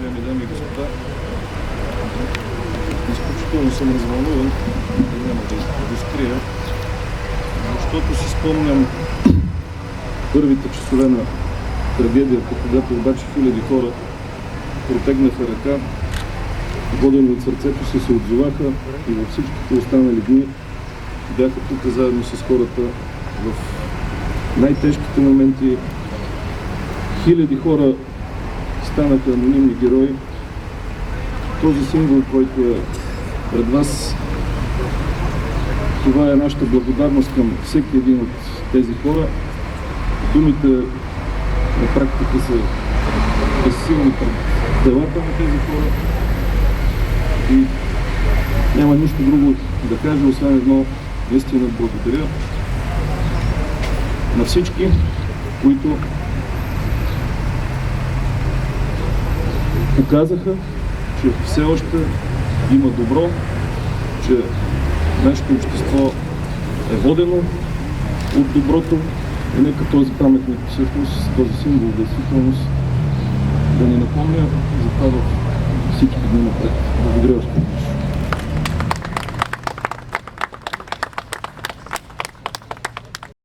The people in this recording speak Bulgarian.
Уважаеми дами и господа, изключително съм развълнуван, няма да го скрия, защото си спомням първите часове на трагедията, когато обаче хиляди хора протегнаха ръка, водени от сърцето си, се отзоваха и във всичките останали дни бяха тук заедно с хората в най-тежките моменти. Хиляди хора станаха анонимни герои. Този символ, който е пред вас, това е нашата благодарност към всеки един от тези хора. Думите на практика са безсилни пред делата на тези хора и няма нищо друго да кажа, освен едно: наистина благодаря на всички, които показаха, че все още има добро, че нашето общество е водено от доброто и нека този паметник, всъщност този символ, действителност, да ни напомня за това във всички дни напред. Благодаря още веднъж.